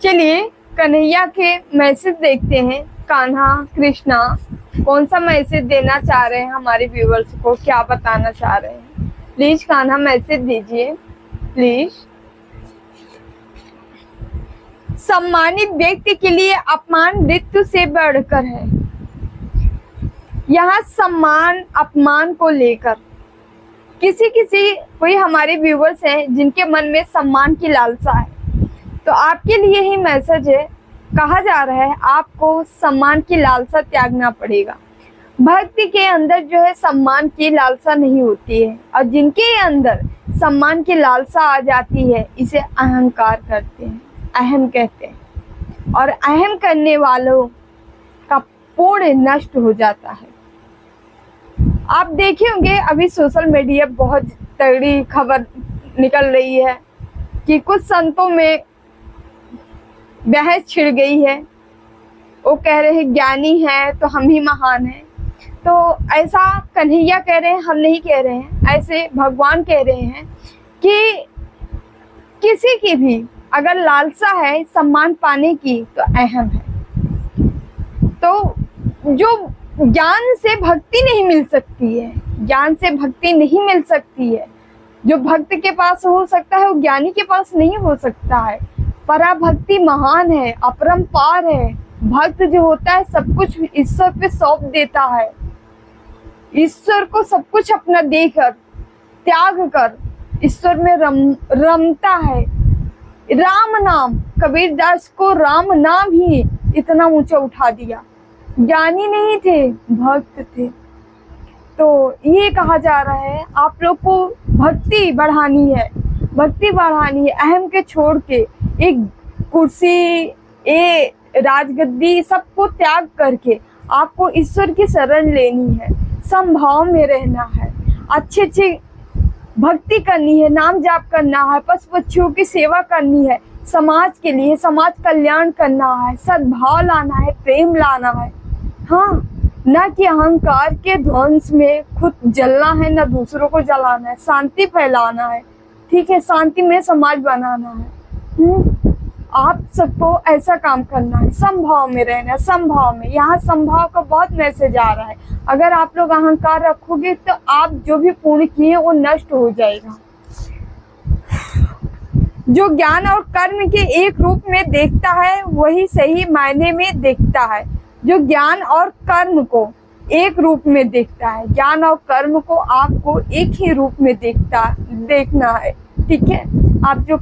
चलिए कन्हैया के मैसेज देखते हैं। कान्हा कृष्णा कौन सा मैसेज देना चाह रहे हैं हमारे व्यूवर्स को, क्या बताना चाह रहे हैं। प्लीज कान्हा मैसेज दीजिए प्लीज। सम्मानित व्यक्ति के लिए अपमान मृत्यु से बढ़कर है। यहाँ सम्मान अपमान को लेकर कोई हमारे व्यूवर्स हैं जिनके मन में सम्मान की लालसा है, तो आपके लिए ही मैसेज है। कहा जा रहा है आपको सम्मान की लालसा त्यागना पड़ेगा। भक्ति के अंदर जो है सम्मान की लालसा नहीं होती है, और जिनके अंदर सम्मान की लालसा आ जाती है इसे अहंकार करते हैं, अहम कहते हैं। और अहम करने वालों का पूर्ण नष्ट हो जाता है। आप देखे होंगे अभी सोशल मीडिया बहुत तगड़ी खबर निकल रही है कि कुछ संतों में बहस छिड़ गई है। वो कह रहे हैं ज्ञानी है तो हम ही महान हैं। तो ऐसा कन्हैया कह रहे हैं, हम नहीं कह रहे हैं। ऐसे भगवान कह रहे हैं कि किसी की भी अगर लालसा है सम्मान पाने की तो अहम है। तो जो ज्ञान से भक्ति नहीं मिल सकती है, ज्ञान से भक्ति नहीं मिल सकती है। जो भक्त के पास हो सकता है वो ज्ञानी के पास नहीं हो सकता है। पराभक्ति महान है, अपरंपार है। भक्त जो होता है सब कुछ ईश्वर पे सौंप देता है। ईश्वर को सब कुछ अपना देकर त्याग कर ईश्वर में रमता है। राम नाम, कबीरदास को राम नाम ही इतना ऊंचा उठा दिया। ज्ञानी नहीं थे, भक्त थे। तो ये कहा जा रहा है आप लोग को भक्ति बढ़ानी है, भक्ति बढ़ानी है। अहम के छोड़ के एक कुर्सी, राजगद्दी सबको त्याग करके आपको ईश्वर की शरण लेनी है, समभाव में रहना है, अच्छे अच्छे भक्ति करनी है, नाम जाप करना है, पशु पक्षियों की सेवा करनी है, समाज के लिए समाज कल्याण करना है, सद्भाव लाना है, प्रेम लाना है। हाँ, न कि अहंकार के ध्वंस में खुद जलना है, न दूसरों को जलाना है। शांति फैलाना है, ठीक है, शांति में समाज बनाना है। आप सबको ऐसा काम करना है, समभाव में रहना है, समभाव में। यहाँ समभाव का बहुत मैसेज आ रहा है। अगर आप लोग अहंकार रखोगे तो आप जो भी पुण्य किए वो नष्ट हो जाएगा। जो ज्ञान और कर्म के एक रूप में देखता है वही सही मायने में देखता है। जो ज्ञान और कर्म को एक रूप में देखता है, ज्ञान और कर्म को आपको एक ही रूप में देखना है, ठीक है। आप जो